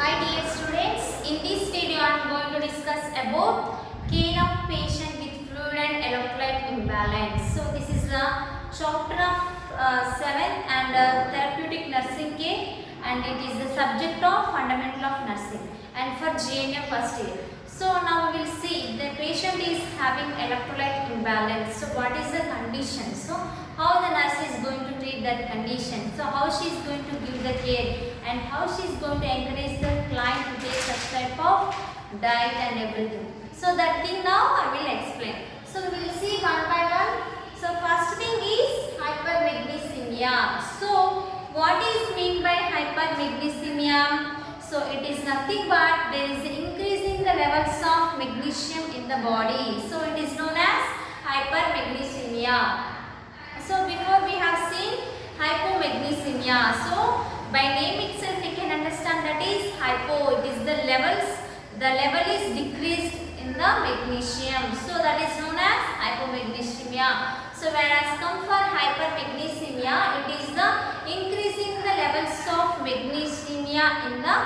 Hi dear students, in this video I am going to discuss about care of patient with fluid and electrolyte imbalance. So this is the chapter of 7 and therapeutic nursing care, and it is the subject of fundamental of nursing and for JNM first year. So now we will see the patient is having electrolyte imbalance. So what is the condition? So how the nurse is going to treat that condition? So how she is going to give the care and how she is going to encourage the client to take such type of diet and everything. So that thing now I will explain. So we will see one by one. So first thing is hypermagnesemia. So what is mean by hypermagnesemia? So it is nothing but there is increase in the levels of magnesium in the body. So it is known as hypermagnesemia. So before we have seen hypomagnesemia. So by name itself we can understand that is hypo. It is the levels. The level is decreased in the magnesium. So that is known as hypomagnesemia. So whereas come for hypermagnesemia, it is the increasing the levels of magnesemia in the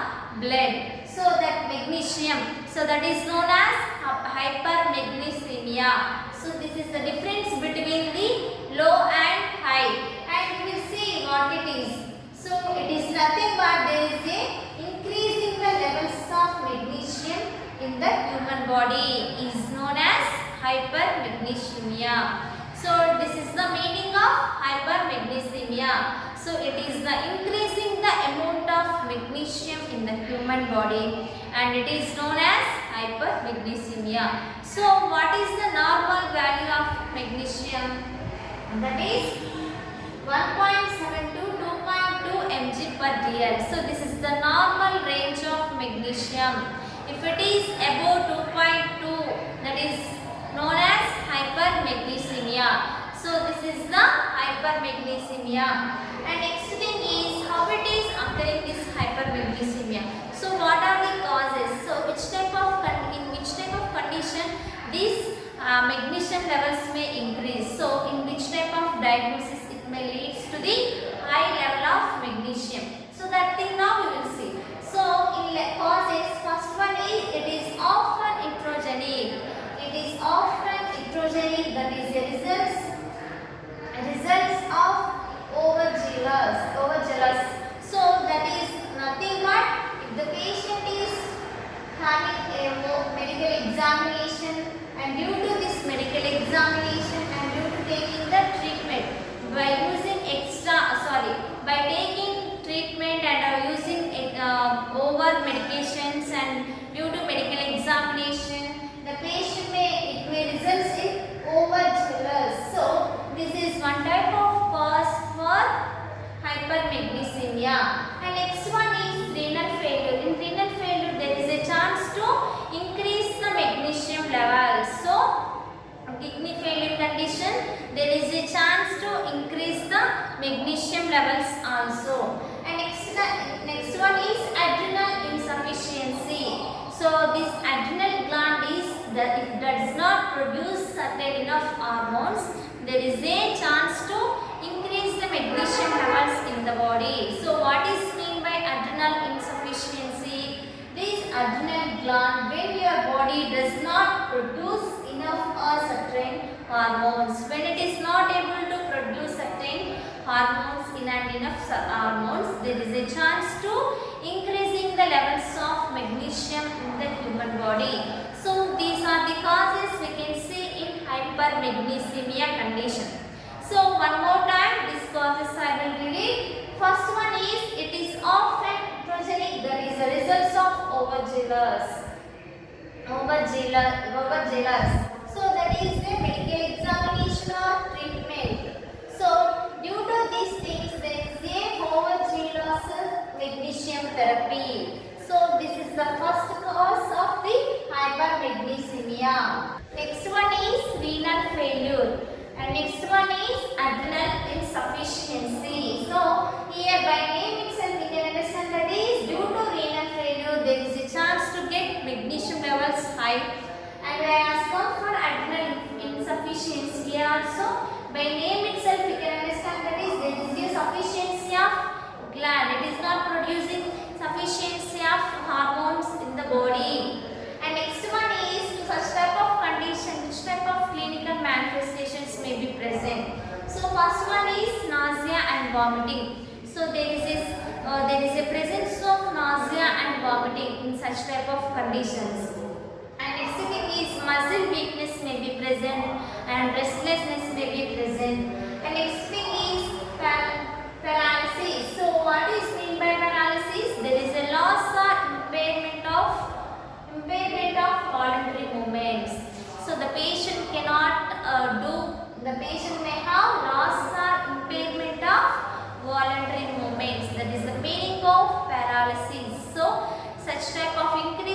blood. So that magnesium. So that is known as hypermagnesemia. So this is the difference between the low and high. And we will see what it is. So it is nothing but there is a increase in the levels of magnesium in the human body is known as hypermagnesemia. So this is the meaning of hypermagnesemia. So it is the increasing the amount of magnesium in the human body and it is known as hypermagnesemia. So what is the normal value of magnesium? That is 1.7 to 2.2 mg per dl. So this is the normal range of magnesium. If it is above 2.2, that is known as hypermagnesemia. So this is the hypermagnesemia. And next thing is how it is occurring this hypermagnesemia. So what are the causes? So in which type of condition these magnesium levels may increase. So in which type of diagnosis it may leads to the high level of magnesium. So that thing now we will see. So in causes, first one is it is often iatrogenic. It is often iatrogenic, that is a results of overzealous. So that is nothing but if the patient is having a medical examination and due to this medical examination and due to taking the treatment by using by taking treatment and using over medications and due to medical examination the patient it may result in overzealous. So this is one type of cause for hypermagnesemia. And next one is renal failure. In renal failure there is a chance to increase the magnesium level. So kidney failure condition there is a chance to increase the magnesium levels also. And next one is adrenal insufficiency. So this adrenal gland is that if does not produce certain enough hormones, there is a chance to increase the magnesium levels in the body. So what is mean by adrenal insufficiency? This adrenal gland, when your body does not produce enough or certain hormones, when it is not able to produce certain hormones enough hormones, there is a chance to increasing the levels of magnesium in the human body. So these are the causes we can see in hypermagnesemia condition. So one more time these causes I will read. First one is it is often iatrogenic, that is a result of overzealous. So that is the medical examination or treatment. So due to these things there is a overzealous magnesium therapy. So this is the first cause of the hypermagnesemia. Next one is renal failure and next one is adrenal insufficiency. So here by name itself we can understand that is due to renal failure there is a chance to get magnesium levels high. And whereas come for adrenal insufficiency here also by name itself we can understand that is there is a sufficiency of gland. It is not producing sufficiency of vomiting. So there is a presence of nausea and vomiting in such type of conditions. And next thing is muscle weakness may be present and restlessness may be present. And next thing is paralysis. So what is mean by paralysis? There is a loss or impairment of voluntary movements. So the patient cannot the patient may have loss or impairment of voluntary movements. That is the meaning of paralysis. So such type of due to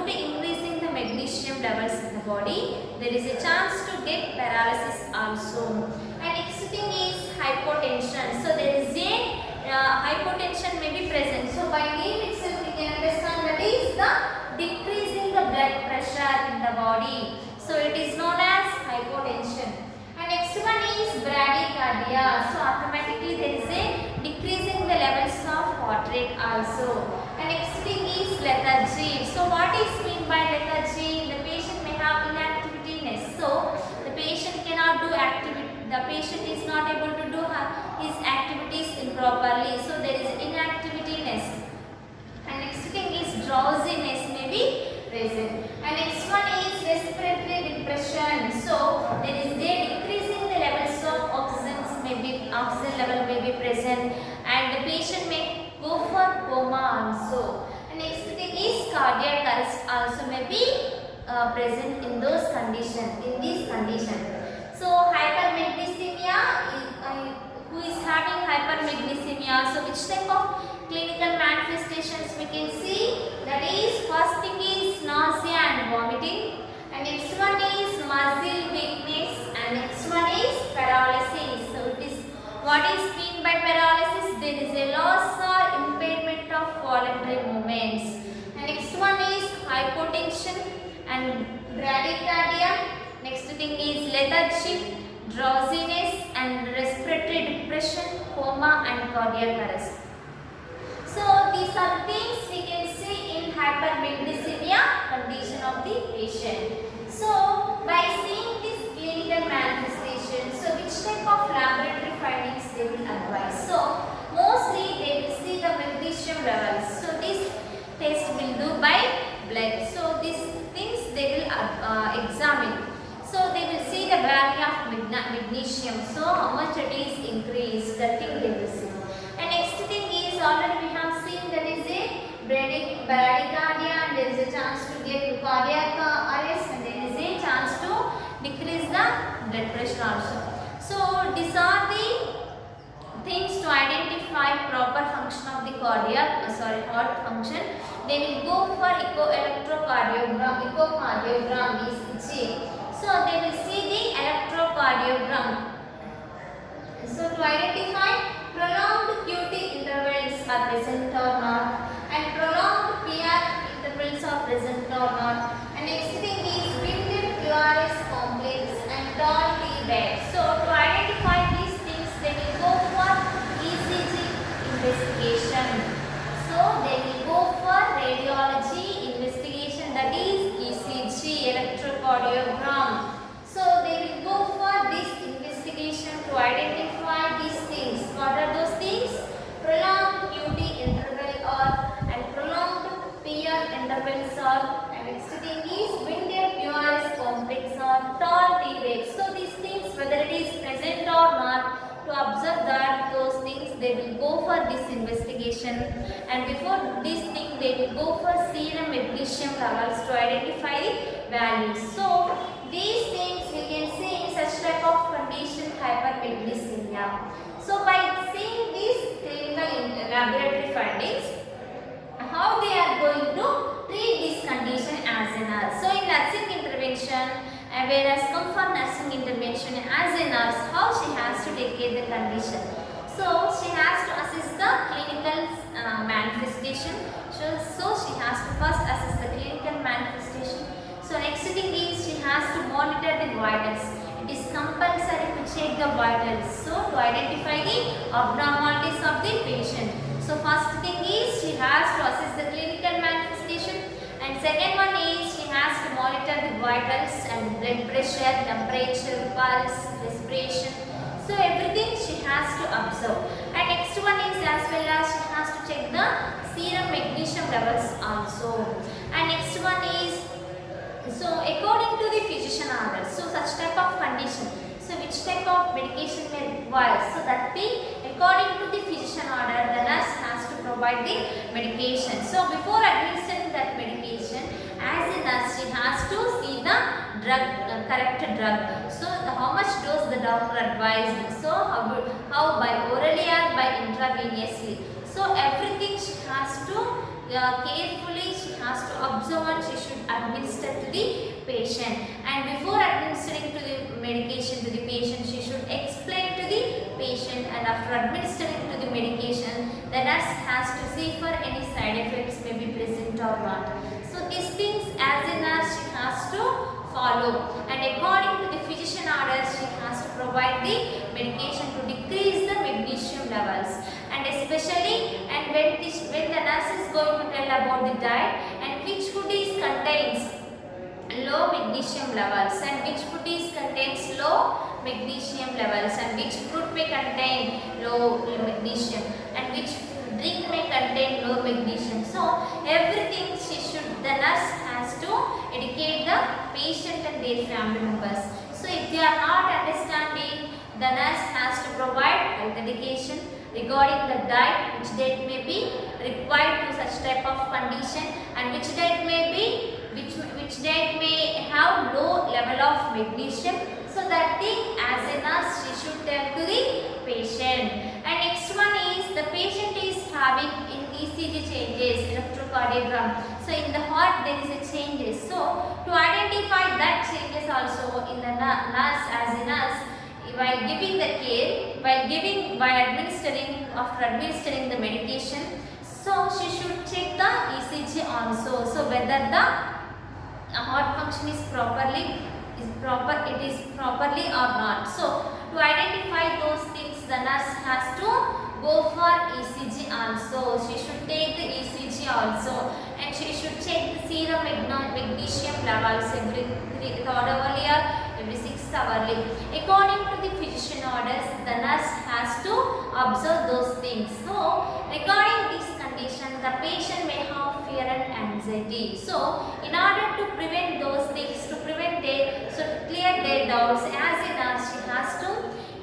increasing the magnesium levels in the body, there is a chance to get paralysis also. And next thing is hypotension. So there is a hypotension may be present. So by name itself we can understand that is the decreasing the blood pressure in the body. So it is known as hypotension. And next one is bradycardia. So automatically there is a decreasing the levels of heart rate also. And next thing is lethargy. So what is mean by lethargy? The patient may have inactivityness. So the patient cannot do activity. The patient is not able to do his activities improperly. So there is inactivityness. And next thing is drowsiness may be present. And next one is respiratory depression. So there is a decreasing the levels of oxygen level may be present, and the patient may go for coma also. And next thing is cardiac arrest also may be present in those conditions. In these conditions, so hypermagnesemia who is having hypermagnesemia. So which type of clinical manifestations we can see? That is, first thing is nausea and vomiting, and next one is muscle weakness, and next one is paralysis. So it is what is mean by paralysis? There is a loss or impairment of voluntary movements. And next one is hypotension and bradycardia. Next thing is lethargy, drowsiness and respiratory depression, coma and cardiac arrest. So these are things we can see in hypermagnesemia condition of the patient. So by seeing this clinical manifestation, so which type of laboratory findings they will advise? So mostly they will see the magnesium levels. So this test will do by blood. So these things they will examine. So they will see the value of magnesium. So how much it is increased, that thing they will see. And next thing is, already we have seen that is a bradycardia, and there is a chance to get cardiac arrest, and there is a chance to decrease the blood pressure also. So these are the things to identify proper function of the heart function. They will go for echocardiogram is J. So they will see the electrocardiogram. So to identify prolonged QT intervals are present or not, and prolonged PR intervals are present or not. And next thing is Winded QRS complex and tall T-bed. So to identify these things, they will go for ECG investigation. So they will go for radiology investigation, that is ECG, electrocardiogram. So they will go for this investigation to identify these things. What are those things? Prolonged QT interval and prolonged PR intervals and next thing is Winded QRS complex or tall T-bed. So these things, whether it is present or not, to observe that those things, they will go for this investigation, and before this thing they will go for serum magnesium levels to identify the values. So these things we can see in such type of condition, hypermagnesemia. So by seeing these clinical laboratory findings, how they are going to treat this condition as a nurse. So in nursing intervention, whereas come for nursing intervention as a nurse, how she has to take care of the condition. So she has to assess the clinical manifestation. So she has to first assess the clinical manifestation. So next thing is she has to monitor the vitals. It is compulsory to check the vitals. So to identify the abnormalities of the patient. So first thing is she has to assess the clinical manifestation, and second one is she has to monitor the vitals and blood pressure, temperature, pulse, respiration. So everything she has to observe. And next one is as well as she has to check the serum magnesium levels also. And next one is, so according to the physician order, so such type of condition, so which type of medication may require, so that thing according to the physician order the nurse has to provide the medication. So before administering that medication, as a nurse she has to see the drug, correct drug, so how much dose the doctor advised, so how by orally or by intravenously, so everything she has to carefully she has to observe and she should administer to the patient. And before administering to the medication to the patient, she should explain to the patient, and after administering to the medication the nurse has to see for any side effects may be present or not. So these things as a nurse she has to follow, and according to the physician orders she has to provide the medication to decrease the magnesium levels. And especially, and when the nurse is going to tell about the diet and which food is contains low magnesium levels and which food is contains low magnesium levels and which fruit may contain low magnesium and which drink may contain low magnesium, so everything the nurse has to educate the patient and their family members. So if they are not understanding, the nurse has to provide health education regarding the diet, which diet may be required to such type of condition and which diet may have low level of magnesium, so that thing as a nurse she should tell to the patient. And next one is the patient is having in ECG changes, electrocardiogram, so in the heart there is a changes, so to identify that changes also in the nurse as a nurse while giving the care, while after administering the medication, so she should check the ECG also, so whether the heart function is properly or not. So to identify those things the nurse has to go for ECG also, she should take the ECG also, and she should check the serum magnesium levels every 3rd hourly or every 6th hourly. According to the physician orders the nurse has to observe those things. So regarding this condition the patient may have fear and anxiety, so in order to prevent those things, to clear their doubts, as a nurse she has to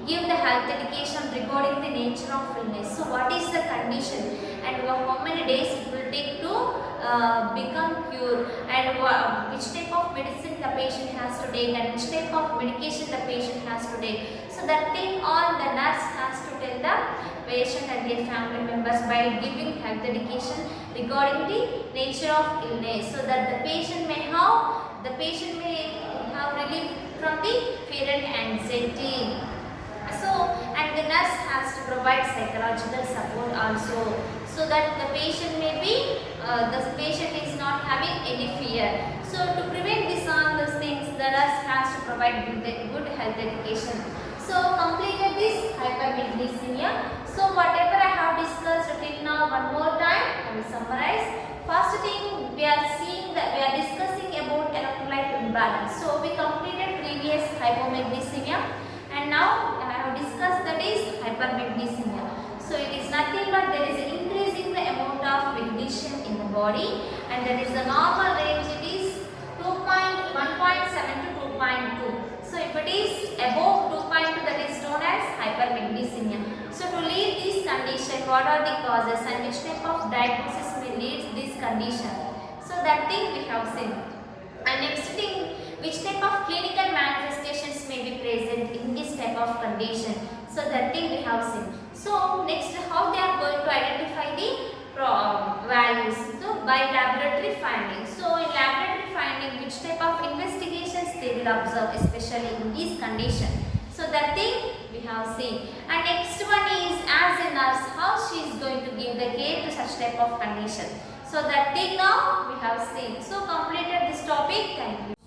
give the health education regarding the nature of illness, so what is the condition and how many days it will take to become cured, and which type of medicine the patient has to take and which type of medication the patient has to take, so that thing all the nurse has to tell the patient and their family members by giving health education regarding the nature of illness, so that the patient may have relief from the fear and anxiety. So and the nurse has to provide psychological support also, so that the patient is not having any fear. So to prevent all those things the nurse has to provide good health education. So completed this hypermagnesemia. So whatever I have discussed till now, one more time I will summarize. First thing we are discussing about electrolyte imbalance. So we completed previous hypomagnesemia and now I have discussed that is hypermagnesemia. So it is nothing but there is an increase in the amount of magnesium in the body, and that is the normal range, it is 1.7 to 2.2. So if it is above 2.2 that is known as hypermagnesemia. So to lead this condition, what are the causes and which type of diagnosis may lead this condition? So that thing we have seen. And next thing, which type of clinical manifestations may be present in this type of condition? So that thing we have seen. So next, how they are going to identify the values? So by laboratory findings. So in laboratory finding, which type of investigations they will observe, especially in this condition? So that thing we have seen. And next one is as a nurse, how she is going to give the care to such type of condition. So that thing now we have seen. So completed this topic. Thank you.